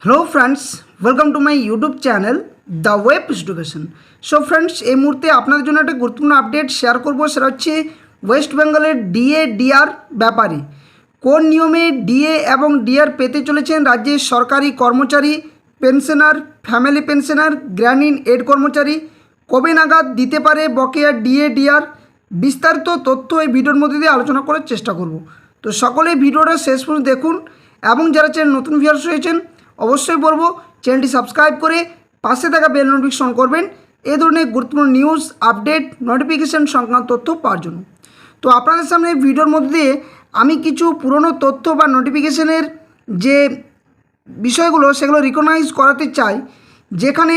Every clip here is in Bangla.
Hello friends, welcome to my YouTube channel the web education. So friends, এই মুহূর্তে আপনাদের জন্য একটা গুরুত্বপূর্ণ আপডেট শেয়ার করব। সেটা হচ্ছে ওয়েস্ট বেঙ্গলের ডিএ ডিআর ব্যাপারে কোন নিয়মে ডিএ এবং ডিআর পেতে চলেছেন রাজ্যের সরকারি কর্মচারী, পেনশনার, ফ্যামিলি পেনশনার, গ্র্যানিন এড কর্মচারী, কবে নাগাদ দিতে পারে বকেয়া ডিএ ডিআর, বিস্তারিত তথ্য এই ভিডিওর মধ্যে দিয়ে আলোচনা করার চেষ্টা করব। তো সকলেই ভিডিওটা শেষ পর্যন্ত দেখুন এবং যারা চ্যানেল নতুন ভিউয়ার্স হয়েছেন অবশ্যই বলবো চ্যানেলটি সাবস্ক্রাইব করে পাশে থাকা বেল নোটিফিকেশন করবেন এই ধরনের গুরুত্বপূর্ণ নিউজ, আপডেট, নোটিফিকেশন সংক্রান্ত তথ্য পাওয়ার জন্য। তো আপনাদের সামনে ভিডিওর মধ্যে দিয়ে আমি কিছু পুরনো তথ্য বা নোটিফিকেশনের যে বিষয়গুলো সেগুলো রিকগনাইজ করাতে চাই, যেখানে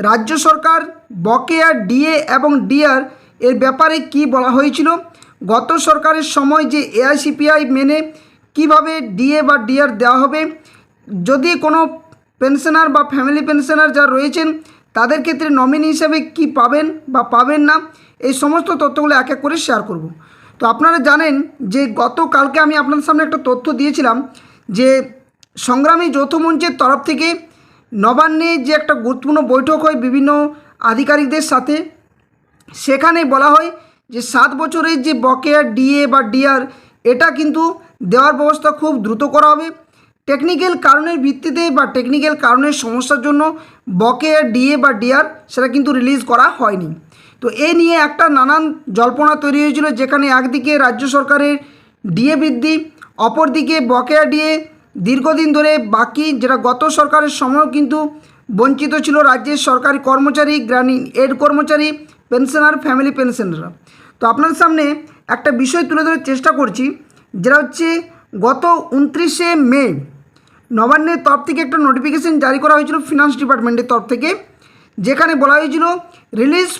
রাজ্য সরকার বকেয়া ডিএ এবং ডিআর এর ব্যাপারে কি বলা হয়েছিল, গত সরকারের সময় যে এআইসিপিআই মেনে কিভাবে ডিএ বা ডিআর দেওয়া হবে, যদি কোনো পেনশনার বা ফ্যামিলি পেনশনার যারা রয়েছেন তাদের ক্ষেত্রে নমিনি হিসেবে কি পাবেন বা পাবেন না, এই সমস্ত তথ্যগুলো এক এক করে শেয়ার করব। তো আপনারা জানেন যে গতকালকে আমি আপনাদের সামনে একটা তথ্য দিয়েছিলাম যে সংগ্রামী যৌথ মঞ্চের তরফ থেকে নবান্নে যে একটা গুরুত্বপূর্ণ বৈঠক হয় বিভিন্ন আধিকারিকদের সাথে, সেখানে বলা হয় যে 7 বছরের যে বকেয়া ডিএ বা ডিআর এটা কিন্তু দেওয়ার ব্যবস্থা খুব দ্রুত করা হবে। টেকনিক্যাল কারণের ভিত্তিতে বা টেকনিক্যাল কারণের সমস্যার জন্য বকেয়া ডিএ বা ডিআর সেটা কিন্তু রিলিজ করা হয়নি। তো এই নিয়ে একটা নানান জল্পনা তৈরি হয়েছিল, যেখানে একদিকে রাজ্য সরকারের ডিএ বৃদ্ধি, অপরদিকে বকেয়া ডিএ দীর্ঘদিন ধরে বাকি, যেটা গত সরকারের সময়ও কিন্তু বঞ্চিত ছিল রাজ্যের সরকারি কর্মচারী, গ্রামীণ এড কর্মচারী, পেনশনার, ফ্যামিলি পেনশনাররা। তো আপনাদের সামনে একটা বিষয় তুলে ধরার চেষ্টা করছি, যেটা হচ্ছে গত 29শে মে নবান্নের তরফ থেকে একটা নোটিফিকেশন জারি করা হয়েছিল ফিনান্স ডিপার্টমেন্টের তরফ থেকে, যেখানে বলা হয়েছিল রিলিজ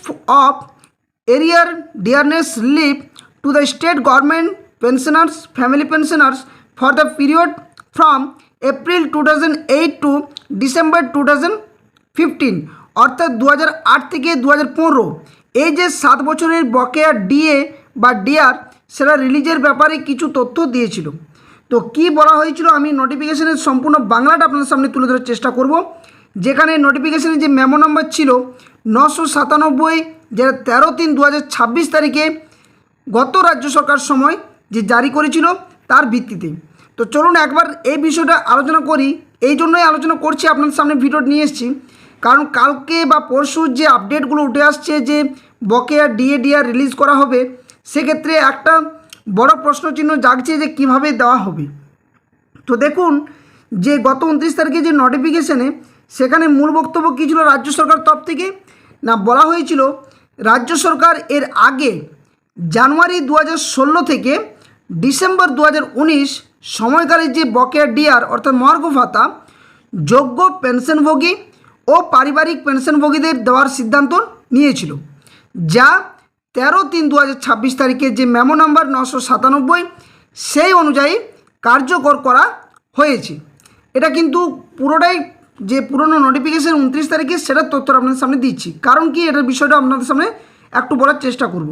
অফ এরিয়ার dearness relief to the state government pensioners, family pensioners for the period from April 2008 to December 2015, অর্থাৎ 2008 থেকে 2015 এই যে 7 বছরের বকেয়া ডিএ বা ডিআর সেটা রিলিজের ব্যাপারে কিছু তথ্য দিয়েছিল। তো কি বলা হয়েছিল আমি নোটিফিকেশনের সম্পূর্ণ বাংলাটা আপনাদের সামনে তুলে ধরার চেষ্টা করব, যেখানে নোটিফিকেশনের যে মেমো নাম্বার ছিল 997, যেটা 13/3/2026 তারিখে গত রাজ্য সরকার সময় যে জারি করেছিল তার ভিত্তিতে। তো চলুন একবার এই বিষয়টা আলোচনা করি। এই জন্যই আলোচনা করছি, আপনাদের সামনে ভিডিও নিয়ে এসেছি, কারণ কালকে বা পরশু যে আপডেটগুলো উঠে আসছে যে বকেয়া ডিএ ডিআর রিলিজ করা হবে, সেক্ষেত্রে একটা বড় প্রশ্নচিহ্ন জাগছে যে কিভাবে দেওয়া হবে। তো দেখুন যে গত 29 তারিখে যে নোটিফিকেশনে সেখানে মূল বক্তব্য কী ছিল রাজ্য সরকার তরফ থেকে, না বলা হয়েছিল রাজ্য সরকার এর আগে জানুয়ারি 2016 থেকে ডিসেম্বর 2019 সময়কালে যে বকেয়া ডিআর অর্থাৎ মহার্ঘ ভাতা যোগ্য পেনশনভোগী ও পারিবারিক পেনশনভোগীদের দেওয়ার সিদ্ধান্ত নিয়েছিল, যা 13/3/2026 তারিখে যে মেমো নাম্বার 997 সেই অনুযায়ী কার্যকর করা হয়েছে। এটা কিন্তু পুরোটাই যে পুরনো নোটিফিকেশন 29 তারিখে সেটার তথ্য আপনাদের সামনে দিচ্ছি, কারণ কি এটার বিষয়টা আপনাদের সামনে একটু বলার চেষ্টা করব।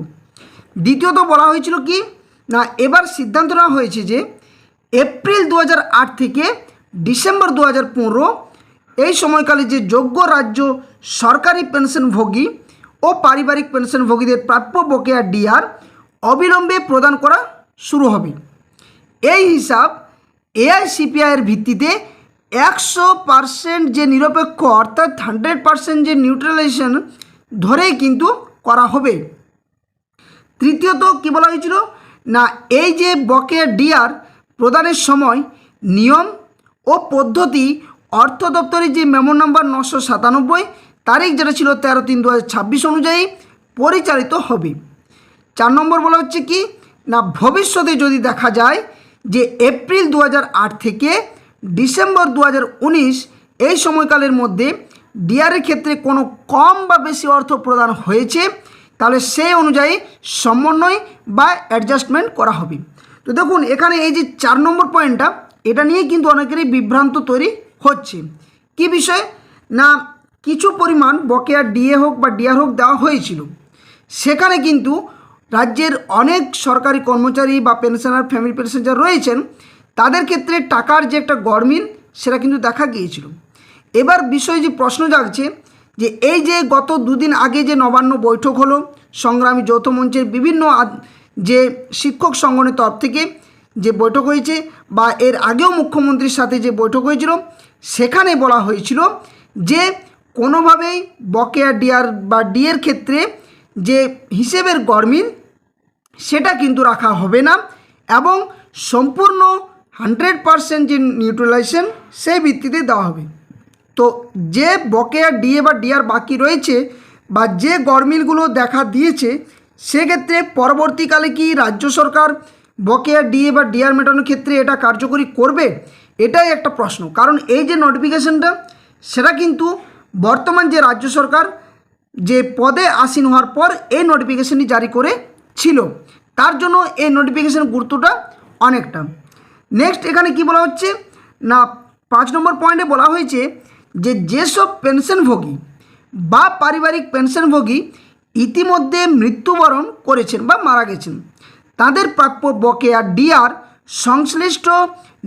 দ্বিতীয়ত বলা হয়েছিল কি না, এবার সিদ্ধান্ত নেওয়া হয়েছে যে এপ্রিল 2008 থেকে ডিসেম্বর 2015 এই সময়কালে যে যোগ্য রাজ্য সরকারি পেনশনভোগী ও পারিবারিক পেনশনভোগীদের প্রাপ্য বকেয়া ডিআর অবিলম্বে প্রদান করা শুরু হবে। এই হিসাব এআইসিপিআইয়ের ভিত্তিতে 100% যে নিরপেক্ষ অর্থাৎ 100% যে নিউট্রালাইজেশন ধরেই কিন্তু করা হবে। তৃতীয়ত কী বলা হয়েছিল না, এই যে বকেয়া ডিআর প্রদানের সময় নিয়ম ও পদ্ধতি অর্থ দপ্তরের যে মেমো নাম্বার 997 তারিখ যেটা ছিল 13/3/2026 অনুযায়ী পরিচালিত হবে। 4 নম্বর বলা হচ্ছে কি না, ভবিষ্যতে যদি দেখা যায় যে এপ্রিল 2008 থেকে ডিসেম্বর 2019 এই সময়কালের মধ্যে ডিআরের ক্ষেত্রে কোনো কম বা বেশি অর্থ প্রদান হয়েছে, তাহলে সেই অনুযায়ী সমন্বয় বা অ্যাডজাস্টমেন্ট করা হবে। তো দেখুন এখানে এই যে 4 নম্বর পয়েন্টটা, এটা নিয়ে কিন্তু অনেকেরই বিভ্রান্ত তৈরি হচ্ছে। কি বিষয় না, কিছু পরিমাণ বকেয়া ডিএ হোক বা ডিআর হোক দেওয়া হয়েছিল, সেখানে কিন্তু রাজ্যের অনেক সরকারি কর্মচারী বা পেনশনার, ফ্যামিলি পেনশনার রয়েছেন, তাদের ক্ষেত্রে টাকার যে একটা গরমিল সেটা কিন্তু দেখা গিয়েছিল। এবার বিষয়ে যে প্রশ্ন জাগছে যে এই যে গত দুদিন আগে যে নবান্ন বৈঠক হলো সংগ্রামী যৌথ মঞ্চের বিভিন্ন যে শিক্ষক সংগঠনের তরফ থেকে যে বৈঠক হয়েছে বা এর আগেও মুখ্যমন্ত্রীর সাথে যে বৈঠক হয়েছিল, সেখানে বলা হয়েছিল যে কোনোভাবেই বকেয়া ডিআর বা ডিএর ক্ষেত্রে যে হিসেবের গরমিল সেটা কিন্তু রাখা হবে না এবং সম্পূর্ণ 100% যে নিউট্রালাইজেশন সেই ভিত্তিতে দেওয়া হবে। তো যে বকেয়া ডিএ বা ডিআর বাকি রয়েছে বা যে গরমিলগুলো দেখা দিয়েছে, সেক্ষেত্রে পরবর্তীকালে কি রাজ্য সরকার বকেয়া ডিএ বা ডিআর মেটানোর ক্ষেত্রে এটা কার্যকরী করবে, এটাই একটা প্রশ্ন। কারণ এই যে নোটিফিকেশনটা সেটা কিন্তু বর্তমান যে রাজ্য সরকার যে পদে আসীন হওয়ার পর এই নোটিফিকেশনটি জারি করেছিল, তার জন্য এই নোটিফিকেশন গুরুত্বটা অনেকটা। নেক্সট এখানে কি বলা হচ্ছে না, 5 নম্বর পয়েন্টে বলা হয়েছে যে যেসব পেনশনভোগী বা পারিবারিক পেনশনভোগী ইতিমধ্যে মৃত্যুবরণ করেছেন বা মারা গেছেন, তাদের প্রাপ্য বকেয়া ডিআর সংশ্লিষ্ট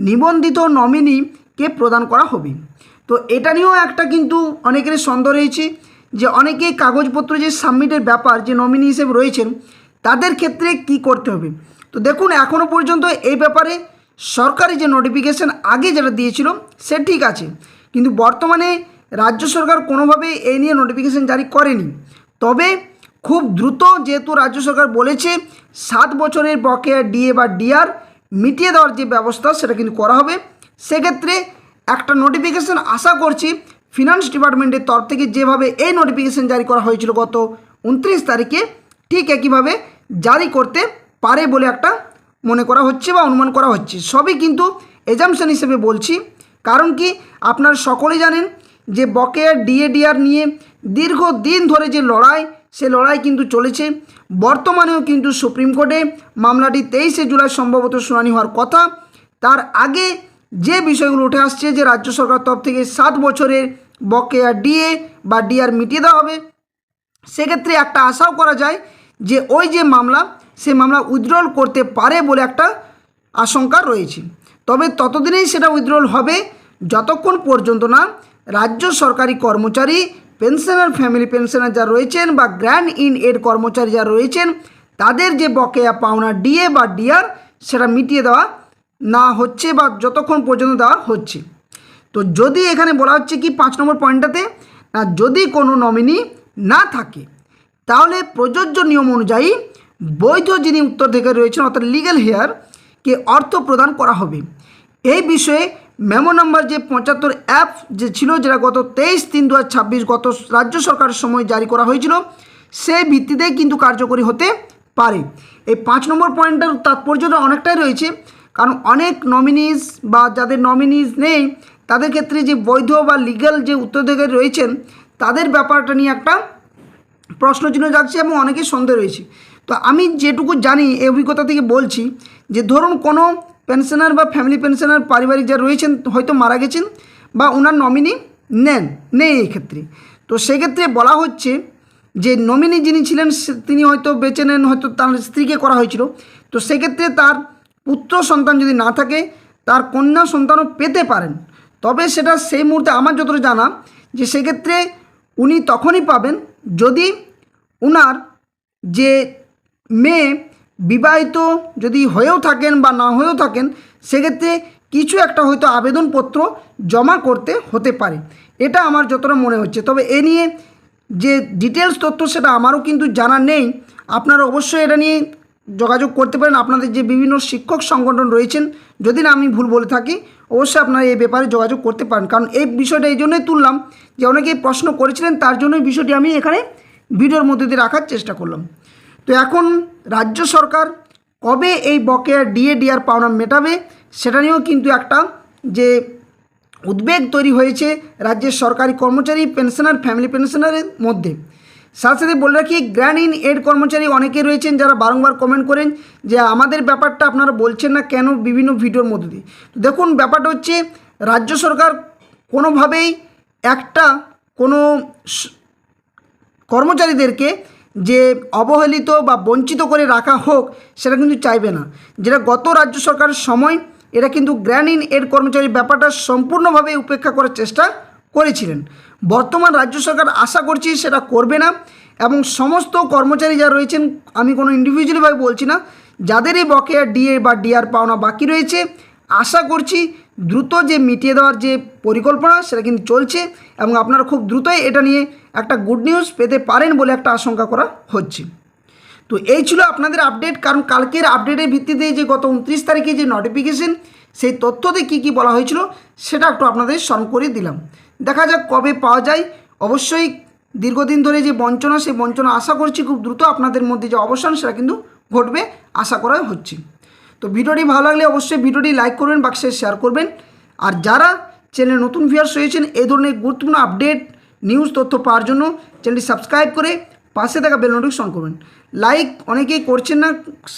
নিবন্ধিত নমিনিকে প্রদান করা হবে। তো এটা নিয়েও একটা কিন্তু অনেকের সন্দেহ রয়েছে যে অনেকেই কাগজপত্র যে সাবমিটের ব্যাপার যে নমিনি হিসেবে রয়েছেন তাদের ক্ষেত্রে কি করতে হবে। তো দেখুন, এখনও পর্যন্ত এই ব্যাপারে সরকারি যে নোটিফিকেশান আগে যেটা দিয়েছিল সে ঠিক আছে, কিন্তু বর্তমানে রাজ্য সরকার কোনোভাবে এই নিয়ে নোটিফিকেশান জারি করেনি। তবে খুব দ্রুত যেহেতু রাজ্য সরকার বলেছে 7 বছরের বকেয়া ডিএ বা ডিআর মিটিয়ে দেওয়ার যে ব্যবস্থা সেটা কিন্তু করা হবে, সেক্ষেত্রে একটা নোটিফিকেশান আশা করছি ফিনান্স ডিপার্টমেন্টের তরফ থেকে যেভাবে এই নোটিফিকেশান জারি করা হয়েছিল গত 29 তারিখে, ঠিক একইভাবে জারি করতে পারে বলে একটা মনে করা হচ্ছে বা অনুমান করা হচ্ছে। সবই কিন্তু এজামশন হিসেবে বলছি, কারণ কি আপনারা সকলেই জানেন যে বকেয়া ডিএ ডিআর নিয়ে দীর্ঘদিন ধরে যে লড়াই, সে লড়াই কিন্তু চলেছে। বর্তমানেও কিন্তু সুপ্রিম কোর্টে মামলাটি 23শে জুলাই সম্ভবত শুনানি হওয়ার কথা। তার আগে যে বিষয়গুলো উঠে আসছে যে রাজ্য সরকার তরফ থেকে 7 বছরের বকেয়া ডিএ বা ডিআর মিটিয়ে দেওয়া হবে, সেক্ষেত্রে একটা আশাও করা যায় যে ওই যে মামলা, সে মামলা উইথড্রল করতে পারে বলে একটা আশঙ্কা রয়েছে। তবে ততদিনেই সেটা উইথড্রল হবে যতক্ষণ পর্যন্ত না রাজ্য সরকারি কর্মচারী, পেনশনার, ফ্যামিলি পেনশনার যারা রয়েছেন বা গ্র্যান্ড ইন এড কর্মচারী যারা রয়েছেন, তাদের যে বকেয়া পাওনা ডিএ বা ডিআর সেটা মিটিয়ে দেওয়া না হচ্ছে বা যতক্ষণ পর্যন্ত দেওয়া হচ্ছে। তো যদি এখানে বলা হচ্ছে কি 5 নম্বর পয়েন্টটাতে, না যদি কোনো নমিনি না থাকে তাহলে প্রযোজ্য নিয়ম অনুযায়ী বৈধ যিনি উত্তরাধিকারী রয়েছেন অর্থাৎ লিগ্যাল হেয়ারকে অর্থ প্রদান করা হবে। এই বিষয়ে মেমো নাম্বার যে 75 অ্যাপ যে ছিল, যেটা গত 23/3/2026 গত রাজ্য সরকারের সময় জারি করা হয়েছিল, সেই ভিত্তিতেই কিন্তু কার্যকরী হতে পারে। এই 5 নম্বর পয়েন্টের তাৎপর্যটা অনেকটাই রয়েছে, কারণ অনেক নমিনিজ বা যাদের নমিনিজ নেই তাদের ক্ষেত্রে যে বৈধ বা লিগ্যাল যে উত্তরাধিকারী রয়েছেন তাদের ব্যাপারটা নিয়ে একটা প্রশ্নচিহ্ন জাগছে এবং অনেকের সন্দেহ রয়েছে। তো আমি যেটুকু জানি এই অভিজ্ঞতা থেকে বলছি যে ধরুন কোনো পেনশনার বা ফ্যামিলি পেনশনার পারিবারিক যারা রয়েছেন হয়তো মারা গেছেন বা ওনার নমিনি নেই এই ক্ষেত্রে, তো সেক্ষেত্রে বলা হচ্ছে যে নমিনি যিনি ছিলেন তিনি হয়তো বেঁচে নেন, হয়তো তার স্ত্রীকে করা হয়েছিল, তো সেক্ষেত্রে তার পুত্র সন্তান যদি না থাকে তার কন্যা সন্তানও পেতে পারেন। তবে সেটা সেই মুহূর্তে আমার যতটা জানা যে সেক্ষেত্রে উনি তখনই পাবেন যদি উনার যে মেয়ে বিবাহিত যদি হয়েও থাকেন বা না হয়েও থাকেন, সেক্ষেত্রে কিছু একটা হয়তো আবেদনপত্র জমা করতে হতে পারে, এটা আমার যতটা মনে হচ্ছে। তবে এ নিয়ে যে ডিটেলস তথ্য সেটা আমারও কিন্তু জানা নেই। আপনারা অবশ্যই এটা নিয়ে যোগাযোগ করতে পারেন, আপনাদের যে বিভিন্ন শিক্ষক সংগঠন রয়েছেন, যদি না আমি ভুল বলে থাকি অবশ্যই আপনারা এই ব্যাপারে যোগাযোগ করতে পারেন। কারণ এই বিষয়টা এই জন্যই তুললাম যে অনেকেই প্রশ্ন করেছিলেন, তার জন্যই বিষয়টি আমি এখানে ভিডিওর মধ্যে দিয়ে রাখার চেষ্টা করলাম। তো এখন রাজ্য সরকার কবে এই বকেয়া ডিএ ডিআর পাওনা মেটাবে সেটা নিয়েও কিন্তু একটা যে উদ্বেগ তৈরি হয়েছে রাজ্যের সরকারি কর্মচারী, পেনশনার, ফ্যামিলি পেনশনারের মধ্যে। সাথে সাথে বলে রাখি, গ্র্যান্ড ইন এড কর্মচারী অনেকে রয়েছেন যারা বারংবার কমেন্ট করেন যে আমাদের ব্যাপারটা আপনারা বলছেন না কেন বিভিন্ন ভিডিওর মধ্যে দিয়ে। তো দেখুন, ব্যাপারটা হচ্ছে রাজ্য সরকার কোনোভাবেই একটা কোনো কর্মচারীদেরকে যে অবহেলিত বা বঞ্চিত করে রাখা হোক সেটা কিন্তু চাইবে না। যেটা গত রাজ্য সরকারের সময় এটা কিন্তু গ্র্যান্ড ইন এড কর্মচারী ব্যাপারটা সম্পূর্ণভাবে উপেক্ষা করার চেষ্টা করেছিলেন। বর্তমান রাজ্য সরকার আশা করছি সেটা করবে না, এবং সমস্ত কর্মচারী যারা রয়েছেন, আমি কোনো ইন্ডিভিজুয়ালিভাবে বলছি না, যাদের এই বকেয়া ডিএ বা ডিআর পাওনা বাকি রয়েছে, আশা করছি দ্রুত যে মিটিয়ে দেওয়ার যে পরিকল্পনা সেটা কিন্তু চলছে, এবং আপনারা খুব দ্রুতই এটা নিয়ে একটা গুড নিউজ পেতে পারেন বলে একটা আশঙ্কা করা হচ্ছে। তো এই ছিল আপনাদের আপডেট, কারণ কালকের আপডেটের ভিত্তিতে যে গত 29 তারিখে যে নোটিফিকেশন, সেই তথ্যতে কী কী বলা হয়েছিল সেটা একটু আপনাদের স্মরণ করে দিলাম। দেখা যাক কবে পাওয়া যায়। অবশ্যই দীর্ঘদিন ধরে যে বঞ্চনা, সেই বঞ্চনা আশা করছি খুব দ্রুত আপনাদের মধ্যে যে অবসান সেটা কিন্তু ঘটবে, আশা করা হচ্ছে। তো ভিডিওটি ভালো লাগলে অবশ্যই ভিডিওটি লাইক করবেন, বাক্সে শেয়ার করবেন। আর যারা চ্যানেলে নতুন ভিউয়ার্স হয়েছেন, এই ধরনের গুরুত্বপূর্ণ আপডেট নিউজ তথ্য পাওয়ার জন্য চ্যানেলটি সাবস্ক্রাইব করে পাশে থাকা বেল নোটিফিকেশন অন করবেন। লাইক অনেকেই করছেন না,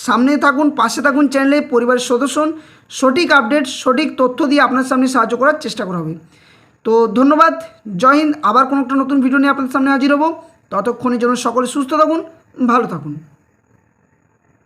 সামনে থাকুন, পাশে থাকুন, চ্যানেলে পরিবারের সদস্য হন। সঠিক আপডেট, সঠিক তথ্য দিয়ে আপনার সামনে সাহায্য করার চেষ্টা করা হবে। তো ধন্যবাদ, জয় হিন্দ। আবার কোনো একটা নতুন ভিডিও নিয়ে আপনাদের সামনে হাজির হব। ততক্ষণের জন্য সকলে সুস্থ থাকুন, ভালো থাকুন।